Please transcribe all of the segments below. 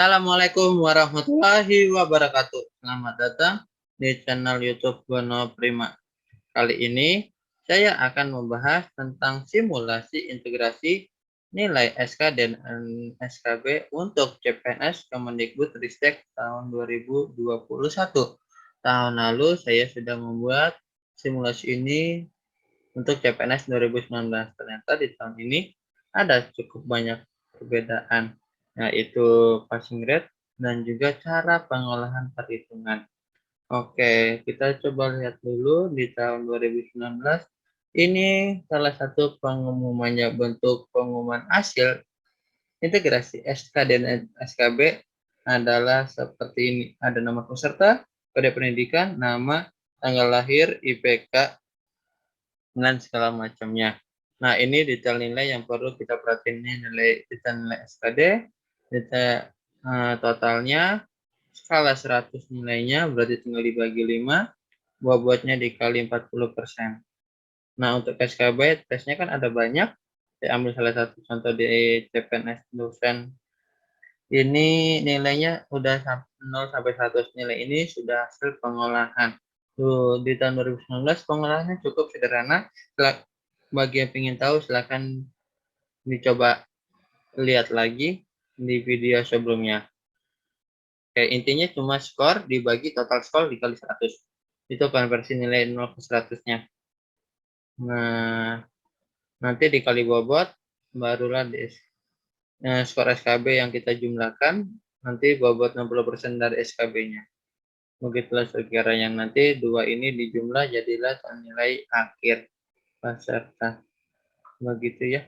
Assalamualaikum warahmatullahi wabarakatuh. Selamat datang di channel YouTube Bono Prima. Kali ini saya akan membahas tentang simulasi integrasi nilai SK dan SKB untuk CPNS Kemendikbudristek tahun 2021. Tahun lalu saya sudah membuat simulasi ini untuk CPNS 2019. Ternyata di tahun ini ada cukup banyak perbedaan, yaitu passing rate dan juga cara pengolahan perhitungan. Oke, kita coba lihat dulu di tahun 2019. Ini salah satu pengumumannya, bentuk pengumuman hasil integrasi SK dan SKB adalah seperti ini. Ada nama peserta, kode pendidikan, nama, tanggal lahir, IPK, dan segala macamnya. Nah, ini detail nilai yang perlu kita perhatiin, ini detail nilai SKD, detail totalnya, skala 100 nilainya, berarti tinggal dibagi 5, bobotnya dikali 40%. Nah, untuk SKB, tesnya kan ada banyak, saya ambil salah satu contoh di CPNS dosen. Ini nilainya udah 0 sampai 100, nilai ini sudah hasil pengolahan. Tuh, di tahun 2019 pengolahannya cukup sederhana. Bagi yang ingin tahu silahkan dicoba lihat lagi di video sebelumnya. Oke, intinya cuma skor dibagi total skor dikali 100. Itu konversi nilai 0 ke 100-nya. Nah, nanti dikali bobot, barulah skor SKB yang kita jumlahkan, nanti bobot 60% dari SKB-nya. Begitulah sekiranya nanti dua ini dijumlah jadilah nilai akhir peserta. Begitu ya.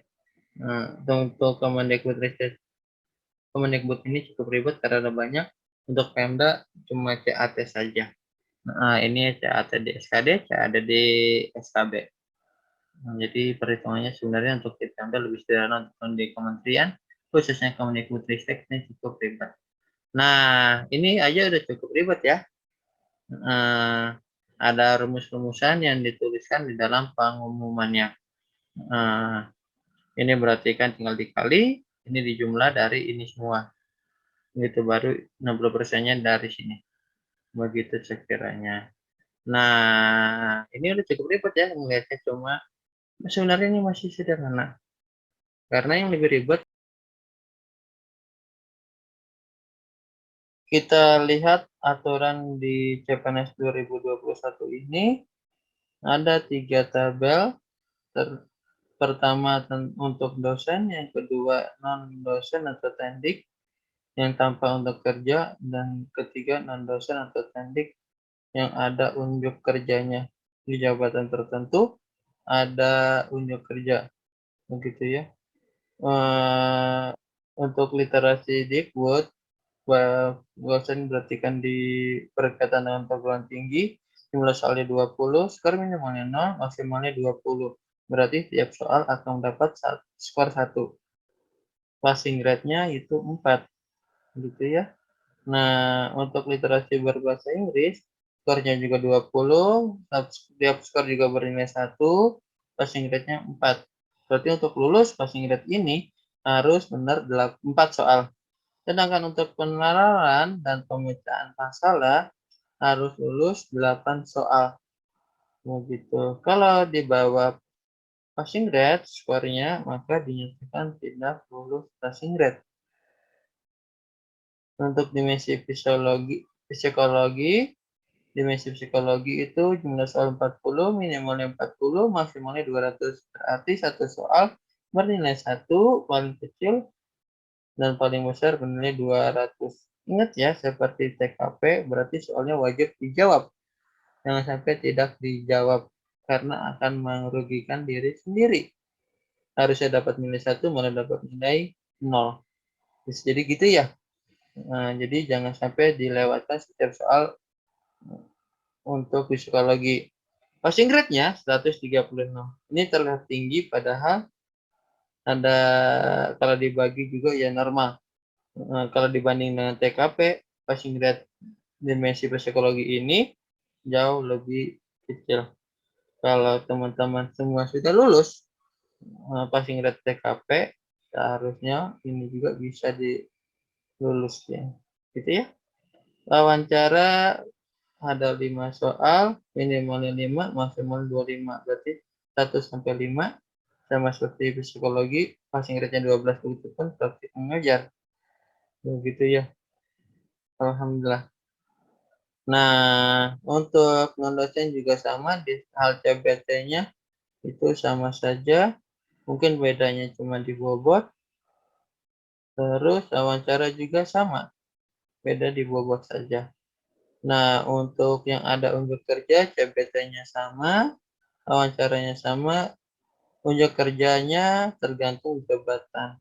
Nah, untuk Kemendikbud ini cukup ribet karena ada banyak. Untuk Pemda cuma CAT saja. Nah, ini CAT di SKD, CAT di SKB. Nah, jadi perhitungannya sebenarnya untuk di Pemda lebih sederhana, untuk di kementerian, khususnya Kemendikbudristek ini cukup ribet. Nah, ini aja udah cukup ribet ya. Ada rumus-rumusan yang dituliskan di dalam pengumumannya. Ini berarti kan tinggal dikali, ini dijumlah dari ini semua. Itu baru 60%-nya dari sini. Begitu sekiranya. Nah, ini udah cukup ribet ya melihatnya, cuma sebenarnya ini masih sederhana. Karena yang lebih ribet, kita lihat aturan di CPNS 2021 ini ada 3 tabel. Pertama untuk dosen, yang kedua non-dosen atau tendik yang tanpa untuk kerja, dan ketiga non-dosen atau tendik yang ada unjuk kerjanya. Di jabatan tertentu ada unjuk kerja, begitu ya. Untuk literasi Dikbud, dosen berarti kan di berkaitan dengan perguruan tinggi, jumlah soalnya 20, skor minimalnya 0, maksimalnya 20. Berarti tiap soal akan mendapat skor 1. Passing rate-nya itu 4. Gitu ya. Nah, untuk literasi berbahasa Inggris, skornya juga 20, tiap skor juga bernilai 1, passing rate-nya 4. Berarti untuk lulus passing rate ini harus benar 4 soal. Sedangkan untuk penalaran dan pemecahan masalah harus lulus 8 soal. Begitu. Kalau di bawah passing rate skornya, maka dinyatakan tidak lulus passing rate. Untuk dimensi dimensi psikologi itu jumlah soal 40, minimalnya 40, maksimalnya 200. Berarti satu soal bernilai 1, paling kecil dan paling besar bernilai 200. Ingat ya, seperti TKP, berarti soalnya wajib dijawab. Jangan sampai tidak dijawab, karena akan merugikan diri sendiri. Harusnya dapat nilai 1, malah dapat nilai 0. Jadi gitu ya. Nah, jadi jangan sampai dilewatkan setiap soal untuk psikologi. Passing grade-nya 136. Ini terlihat tinggi, padahal ada kalau dibagi juga ya normal. Kalau dibanding dengan TKP, passing grade dimensi psikologi ini jauh lebih kecil. Kalau teman-teman semua sudah lulus passing grade TKP, seharusnya ini juga bisa lulus ya. Gitu ya. Wawancara ada 5 soal, minimalnya 5, maksimal 25. Berarti 1 sampai 5 sama seperti psikologi, bahasa Inggrisnya 12 begitu pun praktik mengajar. Begitu ya. Alhamdulillah. Nah, untuk non-dosen juga sama, di hal CBT-nya itu sama saja. Mungkin bedanya cuma di bobot. Terus wawancara juga sama, beda di bobot saja. Nah, untuk yang ada unjuk kerja, CBT-nya sama, wawancaranya sama, unjuk kerjanya tergantung jabatan.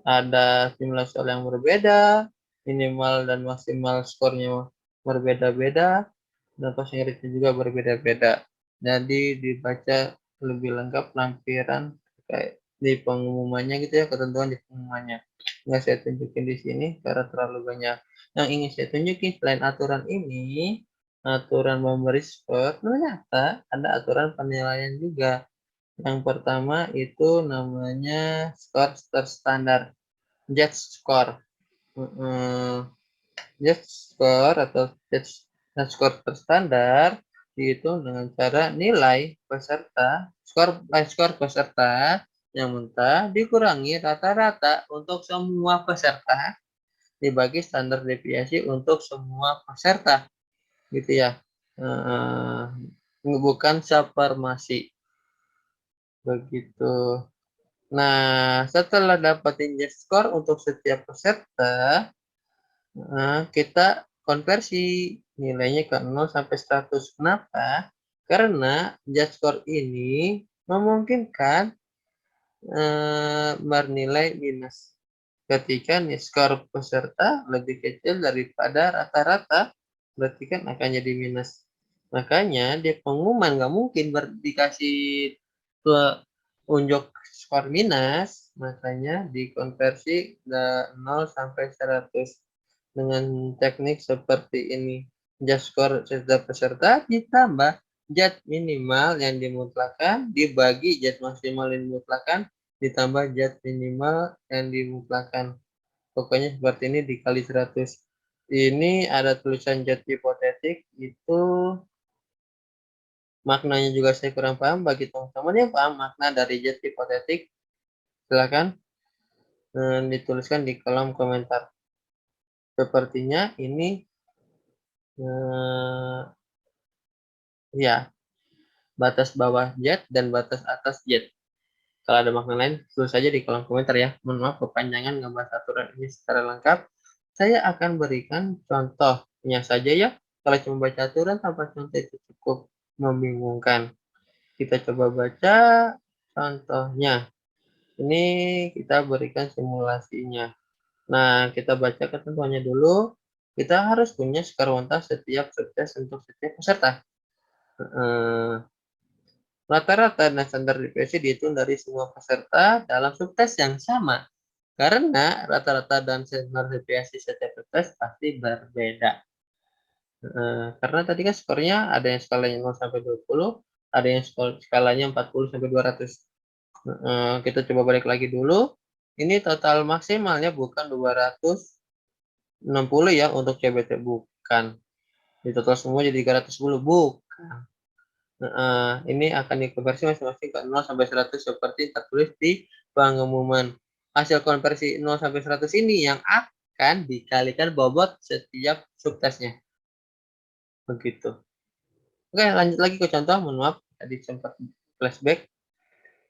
Ada jumlah soal yang berbeda, minimal dan maksimal skornya berbeda-beda, dan bahasa Inggrisnya juga berbeda-beda. Jadi dibaca lebih lengkap lampiran kayak di pengumumannya gitu ya, ketentuan di pengumumannya. Nggak saya tunjukin di sini karena terlalu banyak. Yang ingin saya tunjukin selain aturan ini, aturan memberi skor, ternyata ada aturan penilaian juga. Yang pertama itu namanya skor terstandar, JET score. JET score atau JET skor terstandar dihitung dengan cara nilai peserta, skor peserta yang mentah dikurangi rata-rata untuk semua peserta dibagi standar deviasi untuk semua peserta, gitu ya. Bukan supremasi, begitu. Nah, setelah dapatin score untuk setiap peserta, kita konversi nilainya ke 0 sampai 100. Kenapa? Karena score ini memungkinkan bernilai minus. Ketika skor peserta lebih kecil daripada rata-rata, berarti kan akan jadi minus. Makanya di pengumuman nggak mungkin dikasih unjuk skor minus, makanya dikonversi 0 sampai 100 dengan teknik seperti ini. Skor setiap peserta ditambah JAT minimal yang dimutlakan dibagi JAT maksimal yang dimutlakan ditambah JAT minimal yang dimutlakan. Pokoknya seperti ini dikali 100. Ini ada tulisan JAT hipotetik, itu maknanya juga saya kurang paham. Bagi teman-teman yang paham makna dari JAT hipotetik, silakan dituliskan di kolom komentar. Sepertinya ini ya, batas bawah JAT dan batas atas JAT. Kalau ada makna lain, tulis saja di kolom komentar ya. Mohon maaf kepanjangan ngebahas aturan ini secara lengkap. Saya akan berikan contohnya saja ya. Kalau cuma baca aturan tanpa contoh itu cukup membingungkan. Kita coba baca contohnya. Ini kita berikan simulasinya. Nah, kita baca ketentuannya dulu. Kita harus punya skor mentah setiap subtes untuk setiap peserta. Rata-rata dan standar deviasi dihitung dari semua peserta dalam subtes yang sama. Karena rata-rata dan standar deviasi setiap subtes pasti berbeda. Karena tadi kan skornya ada yang skalanya 0 sampai 20, ada yang skalanya 40 sampai 200. Kita coba balik lagi dulu. Ini total maksimalnya bukan 260 ya untuk CBT, bukan. Di total semua jadi 310, bukan. Ini akan dikonversi masing-masing ke 0 sampai 100 seperti tertulis di pengumuman. Hasil konversi 0 sampai 100 ini yang akan dikalikan bobot setiap subtesnya. Begitu. Oke, lanjut lagi ke contoh. Mohon maaf, tadi sempat flashback.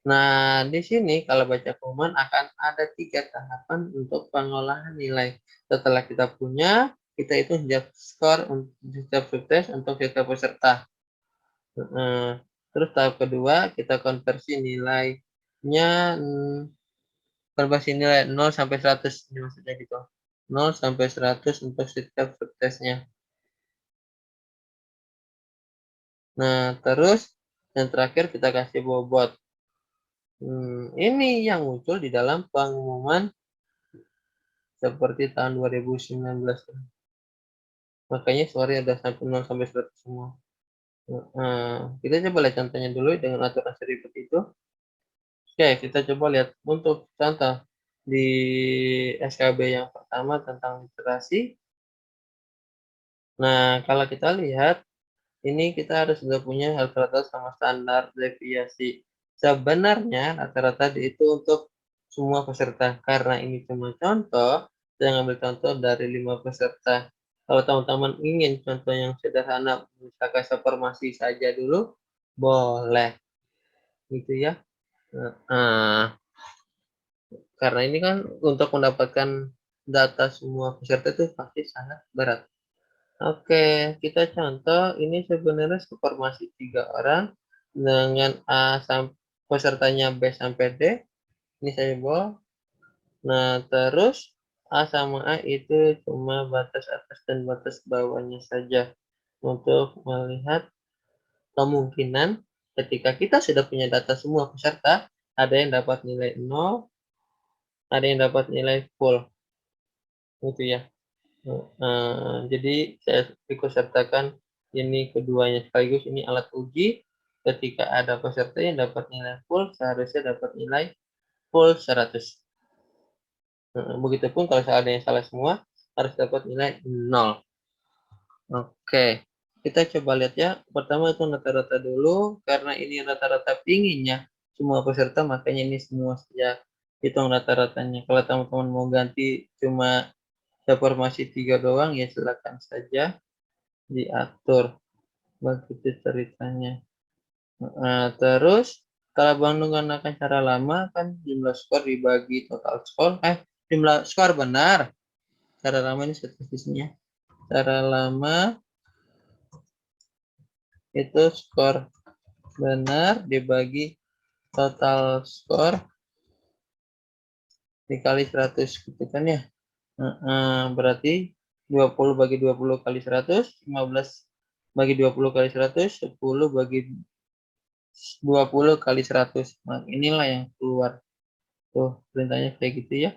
Nah, di sini kalau baca pengumuman akan ada 3 tahapan untuk pengolahan nilai. Setelah kita punya, kita hitung skor untuk setiap subtes untuk setiap peserta. Terus tahap kedua, kita konversi nilainya, konversi nilai 0 sampai 100, ini maksudnya gitu. 0 sampai 100 untuk setiap subtesnya. Nah, terus yang terakhir kita kasih bobot. Ini yang muncul di dalam pengumuman seperti tahun 2019. Makanya skornya ada sampai 0 sampai 100 semua. Kita coba lihat contohnya dulu dengan aturan seribet itu. Oke, kita coba lihat untuk contoh. di SKB yang pertama tentang literasi. Nah, kalau kita lihat, ini kita harus sudah punya rata-rata sama standar deviasi. Sebenarnya rata-rata itu untuk semua peserta. Karena ini cuma contoh, saya ambil contoh dari 5 peserta. Kalau teman-teman ingin contoh yang sederhana, misalkan seformasi saja dulu, boleh. Gitu ya. Nah, karena ini kan untuk mendapatkan data semua peserta itu pasti sangat berat. Oke, kita contoh ini sebenarnya formasi 3 orang dengan pesertanya B sampai D. Ini saya bawa. Nah, terus A sama A itu cuma batas atas dan batas bawahnya saja untuk melihat kemungkinan ketika kita sudah punya data semua peserta, ada yang dapat nilai 0, ada yang dapat nilai full, gitu ya. Jadi saya ikut sertakan ini keduanya sekaligus ini alat uji. Ketika ada peserta yang dapat nilai full, seharusnya dapat nilai full 100. Begitupun kalau ada yang salah semua, harus dapat nilai 0. Oke, kita coba lihat ya. Pertama itu rata-rata dulu, karena ini rata-rata pinginnya semua peserta, makanya ini semua saja hitung rata-ratanya. Kalau teman-teman mau ganti cuma formasi 3 doang, ya silakan saja diatur. Begitu ceritanya. Terus kalau Bang menggunakan cara lama kan jumlah skor dibagi total skor. Jumlah skor benar. Cara lama ini statistiknya. Cara lama itu skor benar dibagi total skor dikali 100 gitu kan ya. Berarti 20 bagi 20 kali 100, 15 bagi 20 kali 100, 10 bagi 20 kali 100. Nah, inilah yang keluar. Tuh, perintahnya kayak gitu ya.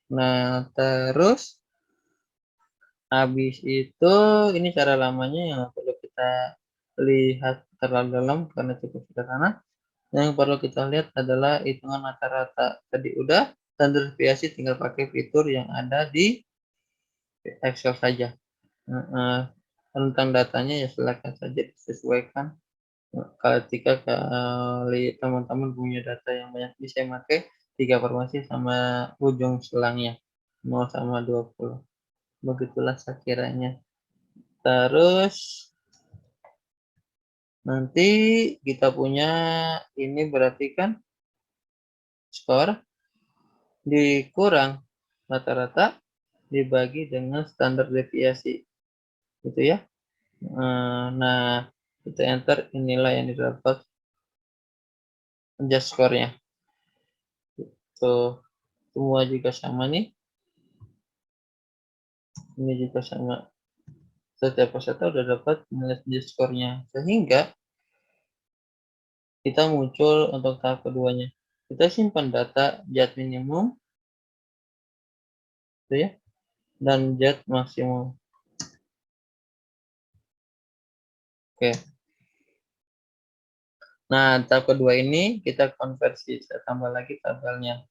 Nah, terus habis itu ini cara lamanya yang perlu kita lihat terlalu dalam karena cukup sederhana. Yang perlu kita lihat adalah hitungan rata-rata. Tadi udah, standar deviasi tinggal pakai fitur yang ada di Excel saja. Tentang datanya ya silakan saja disesuaikan. Ketika teman-teman punya data yang banyak, bisa pakai 3 formasi sama ujung selangnya 0 sama 20. Begitulah sekiranya. Terus nanti kita punya ini berarti kan skor dikurang rata-rata dibagi dengan standar deviasi gitu ya. Nah, kita enter, inilah yang didapat adjust skornya. Tuh, semua juga sama nih. Ini juga sama. Setiap peserta udah dapat nilai adjust skornya. Sehingga kita muncul untuk tahap keduanya. Kita simpan data jet minimum, gitu ya, dan jet maksimum. Oke. Nah, tahap kedua ini kita konversi. Saya tambah lagi tabelnya.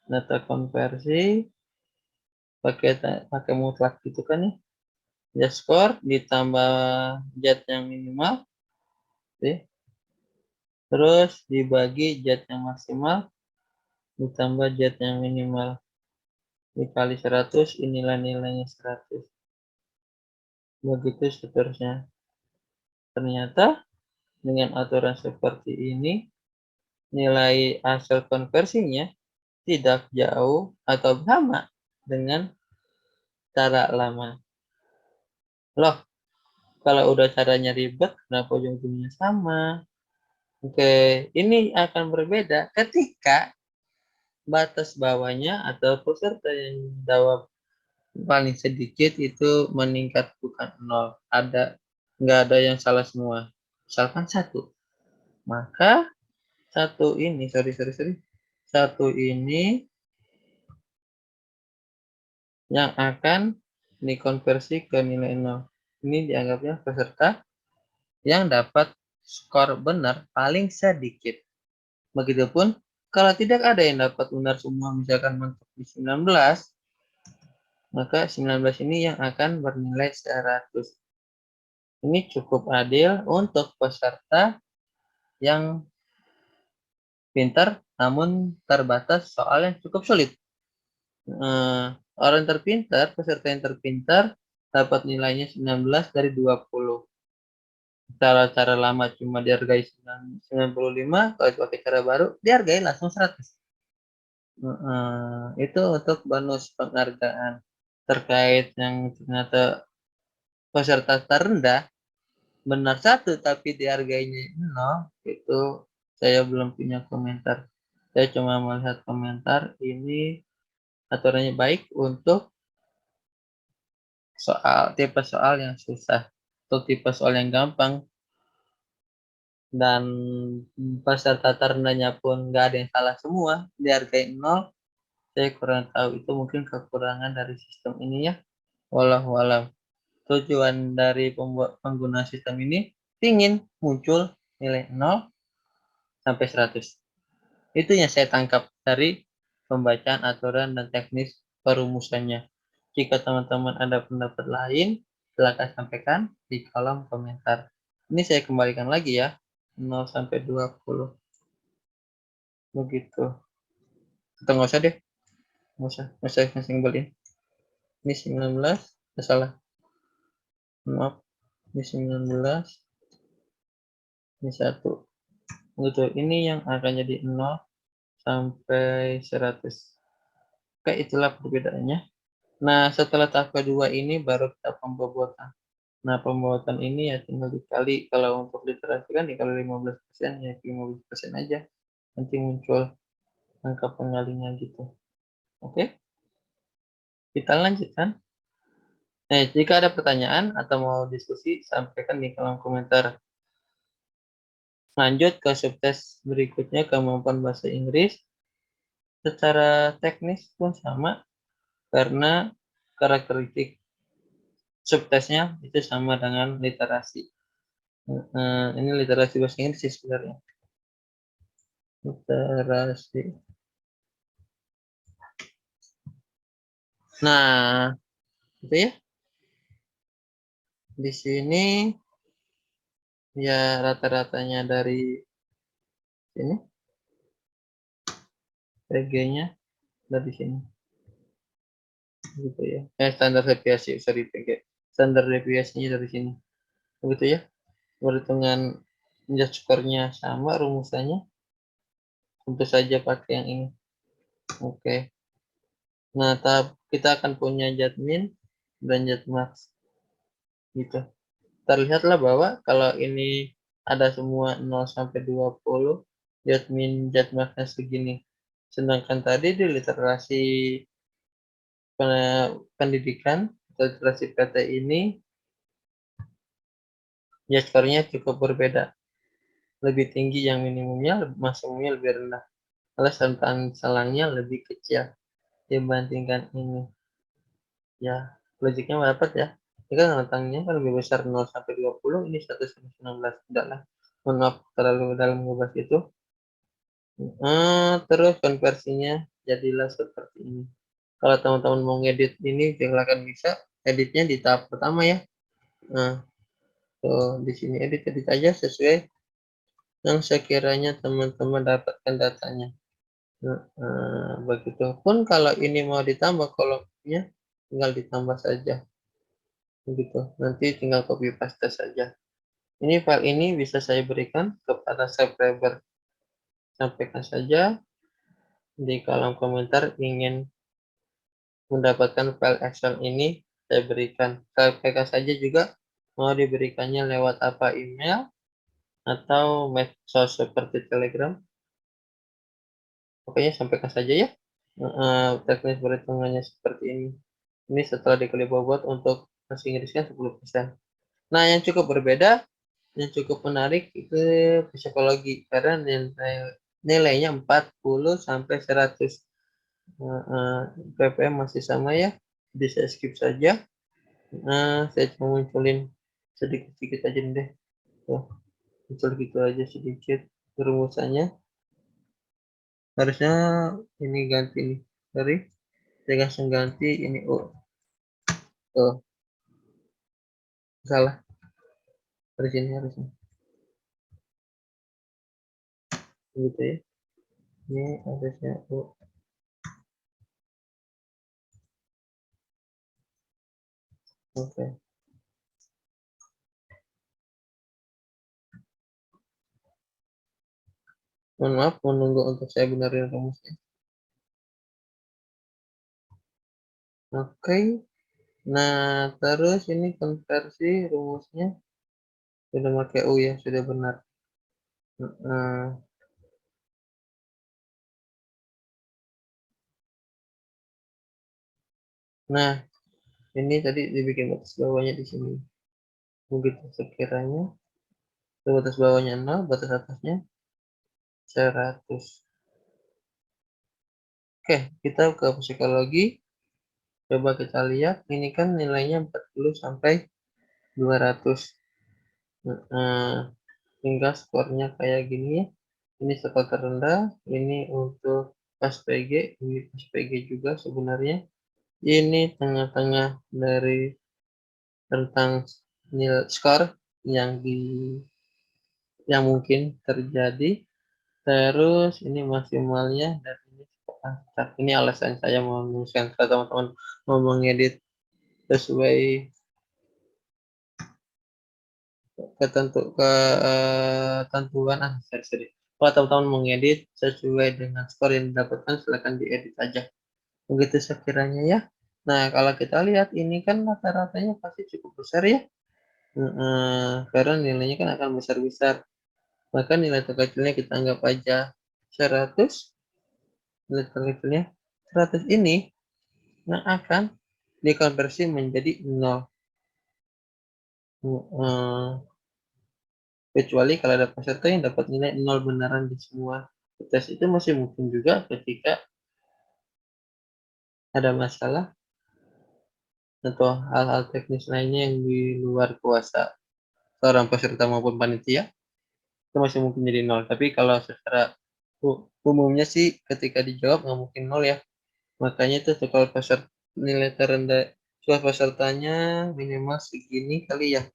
Data konversi pakai mutlak gitu kan ya. Jet score ditambah jet yang minimal. Oke. Terus dibagi jet yang maksimal ditambah jet yang minimal. Dikali 100, inilah nilainya 100. Begitu seterusnya. Ternyata dengan aturan seperti ini, nilai hasil konversinya tidak jauh atau sama dengan cara lama. Loh, kalau udah caranya ribet, kenapa ujung-ujungnya sama? Oke, ini akan berbeda ketika batas bawahnya atau peserta yang jawab paling sedikit itu meningkat bukan 0. Nggak ada yang salah semua. Misalkan 1. Maka satu ini yang akan dikonversi ke nilai 0. Ini dianggapnya peserta yang dapat skor benar paling sedikit. Begitupun Kalau tidak ada yang dapat benar semua, misalkan mentok di 19, maka 19 ini yang akan bernilai 100. Ini cukup adil untuk peserta yang pintar namun terbatas soal yang cukup sulit. Orang terpintar, peserta yang terpintar dapat nilainya 19 dari 20. Cara-cara lama cuma dihargai 95, kalau pakai cara baru dihargai langsung 100. Itu untuk bonus penghargaan. Terkait yang ternyata peserta terendah benar 1 tapi dihargainya 0, itu saya belum punya komentar. Saya cuma melihat komentar ini aturannya baik untuk tipe soal yang susah. Untuk tipe soal yang gampang dan peserta terendahnya pun nggak ada yang salah semua, dihargai 0, saya kurang tahu, itu mungkin kekurangan dari sistem ini ya. Wallahu alam. Tujuan dari pengguna sistem ini ingin muncul nilai 0 sampai 100. Itu yang saya tangkap dari pembacaan aturan dan teknis perumusannya. Jika teman-teman ada pendapat lain, silakan sampaikan di kolom komentar. Ini saya kembalikan lagi ya, 0 sampai 20. Begitu. Atau nggak usah deh, nggak usah yang simbol ini. Ini 19, salah. Maaf, ini 19, ini 1. Gitu. Ini yang akan jadi 0 sampai 100. Oke, itulah perbedaannya. Nah, setelah tahap kedua ini baru kita pembobotan. Nah, pembobotan ini ya tinggal dikali, kalau untuk literasi kan dikali 15%, ya 15% aja. Nanti muncul angka pengalinya gitu. Oke, kita lanjutkan. Nah, jika ada pertanyaan atau mau diskusi, sampaikan di kolom komentar. Lanjut ke subtes berikutnya, kemampuan bahasa Inggris. Secara teknis pun sama, karena karakteristik subtesnya itu sama dengan literasi. Ini literasi bahasa Inggris sih sebenarnya. Literasi. Nah, itu ya. Di sini ya rata-ratanya dari sini, PG-nya dari sini. Gitu ya. Standar deviasi, sorry PG. Standar deviasinya dari sini. Begitu ya. Perhitungan judge score-nya sama rumusannya. Tentu saja pakai yang ini. Oke. Nah, kita akan punya judgment dan judgmax. Gitu. Terlihatlah bahwa kalau ini ada semua 0 sampai 20, judgmaxnya segini. Sedangkan tadi di literasi pendidikan atau literasi PT ini ya skornya cukup berbeda. Lebih tinggi yang minimumnya, maksimumnya lebih rendah. Alasan selangnya lebih kecil dibandingkan ini. Ya, logiknya dapat ya. Ini kan rentangnya kan lebih besar 0 sampai 20, ini 1 sampai 19. Tidaklah. Mohon maaf terlalu dalam ngebahas itu. Terus konversinya jadilah seperti ini. Kalau teman-teman mau ngedit ini, silakan bisa. Editnya di tahap pertama ya. Nah, tuh di sini edit aja sesuai yang sekiranya teman-teman dapatkan datanya. Begitupun kalau ini mau ditambah kolomnya, tinggal ditambah saja. Begitu. Nanti tinggal copy paste saja. Ini file ini bisa saya berikan kepada subscriber. Sampaikan saja di kolom komentar ingin mendapatkan file Excel ini, saya berikan. Sampaikan saja juga mau diberikannya lewat apa, email atau medsos seperti Telegram. Pokoknya sampaikan saja ya. Teknis perhitungannya seperti ini. Ini setelah dikali bobot untuk bahasa Inggris kan 10%. Nah, yang cukup berbeda, yang cukup menarik itu psikologi karena nilainya 40 sampai 100. PPM masih sama ya, bisa skip saja. Saya cuma munculin sedikit-sedikit aja deh. Tuh, muncul gitu aja sedikit rumusannya. Harusnya ini ganti nih. Sorry, saya langsung ganti ini U. Tuh, salah. Dari sini harusnya. Gitu ya. Ini harusnya U. Oke. Mohon maaf, menunggu untuk saya benerin rumusnya. Oke. Nah, terus ini konversi rumusnya sudah pakai U ya, sudah benar. Nah, nah, ini tadi dibikin batas bawahnya di sini. Begitu sekiranya batas bawahnya 0, batas atasnya 100. Oke, kita ke psikologi. Coba kita lihat, ini kan nilainya 40 sampai 200. Nah, hingga skornya kayak gini ya. Ini skor terendah, ini untuk pas PG, ini pas PG juga sebenarnya. Ini tengah-tengah dari tentang nilai skor yang yang mungkin terjadi. Terus ini maksimalnya dan ini acak. Ini alasan saya mau menuliskan ke teman-teman mau mengedit sesuai ketentuan sorry. Kalau teman-teman mengedit sesuai dengan skor yang didapatkan, silakan diedit aja. Begitu sekiranya ya. Nah, kalau kita lihat ini kan rata-ratanya pasti cukup besar ya. Karena nilainya kan akan besar-besar. Maka nilai terkecilnya kita anggap aja 100. Nilai terkecilnya 100 ini yang akan dikonversi menjadi 0. Kecuali kalau ada peserta yang dapat nilai 0 beneran di semua tes, itu masih mungkin juga ketika ada masalah atau hal-hal teknis lainnya yang di luar kuasa seorang peserta maupun panitia, itu masih mungkin jadi 0. Tapi kalau secara umumnya sih ketika dijawab nggak mungkin 0 ya. Makanya itu kalau peserta nilai terendah soal pesertanya minimal segini kali ya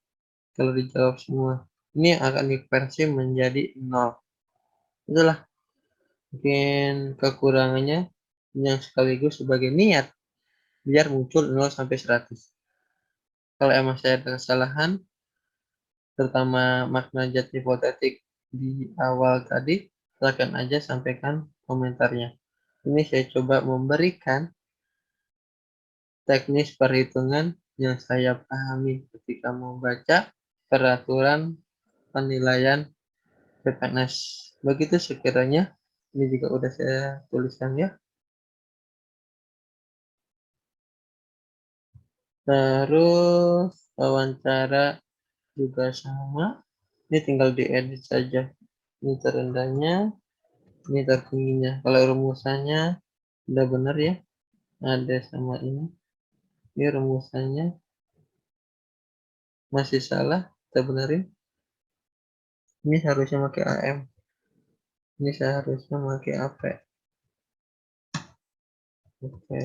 kalau dijawab semua. Ini akan dikonversi menjadi 0. Itulah mungkin kekurangannya yang sekaligus sebagai niat biar muncul 0 sampai 100. Kalau emang saya ada kesalahan, terutama makna zat hipotetik di awal tadi, silakan aja sampaikan komentarnya. Ini saya coba memberikan teknis perhitungan yang saya pahami ketika membaca peraturan penilaian PPNS. Begitu sekiranya. Ini juga udah saya tuliskan ya. Terus wawancara juga sama. Ini tinggal diedit saja. Ini terendahnya, ini tertingginya. Kalau rumusannya udah benar ya. Ada sama ini. Ini rumusannya masih salah. Kita benerin. Ini seharusnya pakai AM. Ini seharusnya pakai AP. Oke.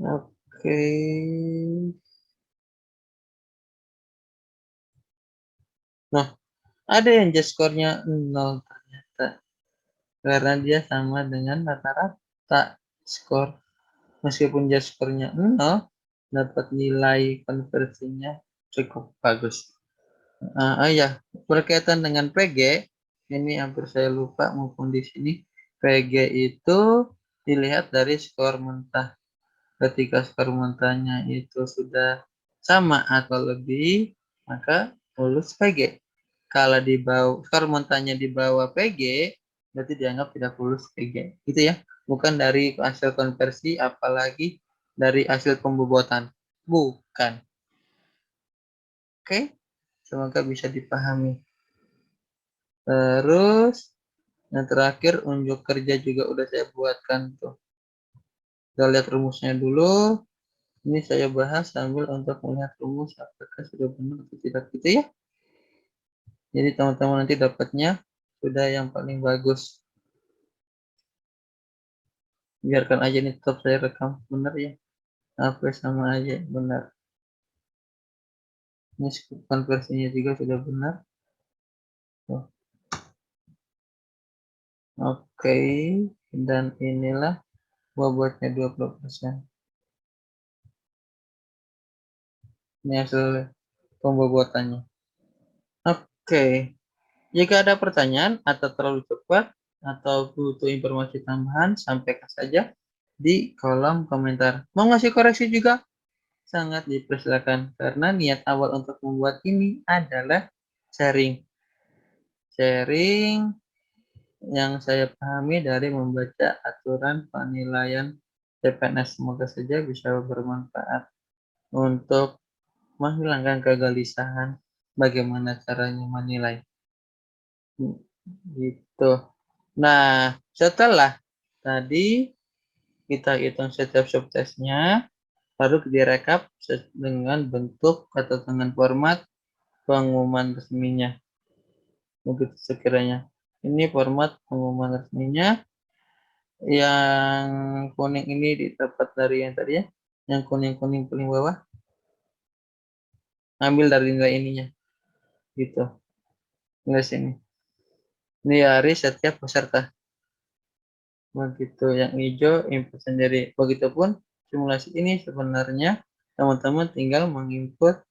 Oke. Nah, ada yang just skornya 0 ternyata. Karena dia sama dengan rata-rata skor. Meskipun just skornya 0, dapat nilai konversinya cukup bagus. Ya, berkaitan dengan PG, ini hampir saya lupa maupun di sini. PG itu dilihat dari skor mentah. Ketika skor mentahnya itu sudah sama atau lebih, maka lulus PG. Kalau di bawah skor mentahnya di bawah PG, berarti dianggap tidak lulus PG. Gitu ya. Bukan dari hasil konversi, apalagi dari hasil pembobotan. Bukan. Oke, semoga bisa dipahami. Terus yang terakhir unjuk kerja juga udah saya buatkan tuh. Kita lihat rumusnya dulu. Ini saya bahas sambil untuk melihat rumus apakah sudah benar atau tidak gitu ya. Jadi teman-teman nanti dapatnya sudah yang paling bagus. Biarkan aja nih tetap saya rekam benar ya. Apa sama aja benar. Ini konversinya juga sudah benar. Oh, oke, dan inilah bobotnya 20%. Ini hasil pembobotannya. Oke, jika ada pertanyaan atau terlalu cepat atau butuh informasi tambahan, sampaikan saja di kolom komentar. Mau ngasih koreksi juga? Sangat dipersilakan karena niat awal untuk membuat ini adalah sharing. Sharing yang saya pahami dari membaca aturan penilaian CPNS. Semoga saja bisa bermanfaat untuk menghilangkan kegelisahan bagaimana caranya menilai. Gitu. Nah, setelah tadi kita hitung setiap subtesnya, baru direkap dengan bentuk atau dengan format pengumuman resminya. Begitu sekiranya. Ini format pengumuman resminya. Yang kuning ini didapat dari yang tadi ya. Yang kuning-kuning paling bawah. Ambil dari nilai ininya. Gitu. Nilai sini. Ini hari setiap peserta. Begitu. Yang hijau input sendiri. Begitupun simulasi ini sebenarnya teman-teman tinggal menginput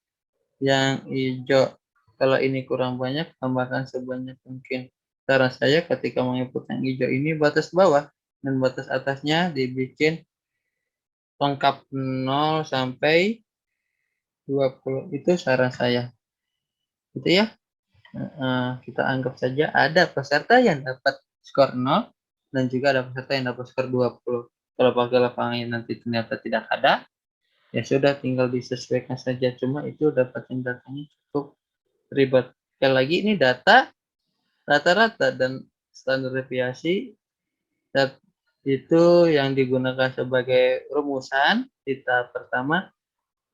yang hijau. Kalau ini kurang banyak, tambahkan sebanyak mungkin. Saran saya ketika menginput yang hijau ini batas bawah dan batas atasnya dibikin lengkap 0 sampai 20. Itu saran saya. Gitu ya. Kita anggap saja ada peserta yang dapat skor 0 dan juga ada peserta yang dapat skor 20. Kalau pakai lapangan nanti ternyata tidak ada, ya sudah tinggal disesuaikan saja. Cuma itu dapatin datanya cukup ribet. Sekali lagi ini data rata-rata dan standar deviasi itu yang digunakan sebagai rumusan di tahap pertama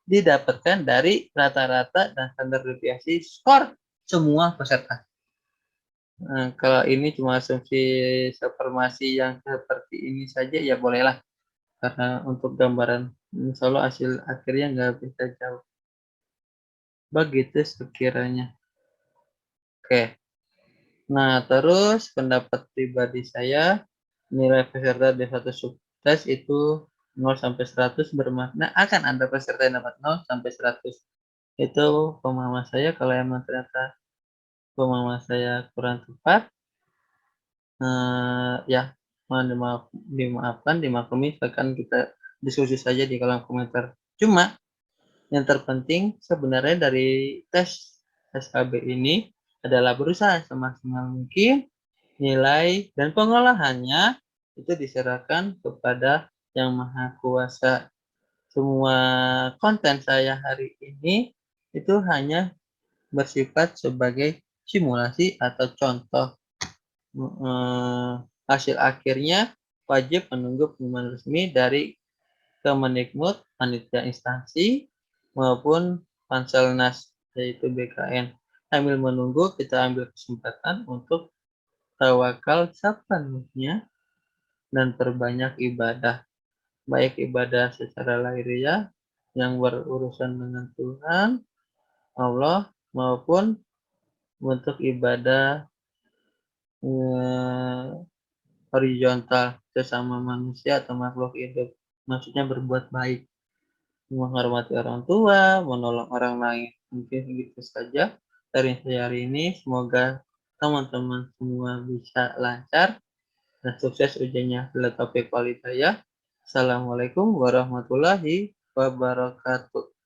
didapatkan dari rata-rata dan standar deviasi skor semua peserta. Nah, kalau ini cuma asumsi supremasi yang seperti ini saja ya bolehlah, karena untuk gambaran insya Allah hasil akhirnya nggak bisa jauh. Begitu sekiranya. Oke. Nah, terus pendapat pribadi saya, nilai peserta di satu subtes itu 0 sampai 100 bermakna akan ada peserta yang dapat 0 sampai 100. Itu pemahaman saya. Kalau emang ternyata pemahaman saya kurang tepat, ya mohon dimaafkan, dimaklumi, akan kita diskusi saja di kolom komentar. Cuma yang terpenting sebenarnya dari tes SKB ini adalah berusaha semaksimal mungkin nilai dan pengolahannya itu diserahkan kepada Yang Maha Kuasa. Semua konten saya hari ini itu hanya bersifat sebagai simulasi atau contoh. Hasil akhirnya wajib menunggu pengumuman resmi dari Kemendikbud, panitia instansi, maupun Panselnas, yaitu BKN. Sambil menunggu, kita ambil kesempatan untuk tawakal sepenuhnya dan perbanyak ibadah, baik ibadah secara lahiriah yang berurusan dengan Tuhan Allah maupun untuk ibadah horizontal sesama manusia atau makhluk hidup. Maksudnya berbuat baik, menghormati orang tua, menolong orang lain. Mungkin gitu saja dari saya hari ini. Semoga teman-teman semua bisa lancar dan sukses ujiannya. Bila taufiq wal hidayah. Assalamualaikum warahmatullahi wabarakatuh.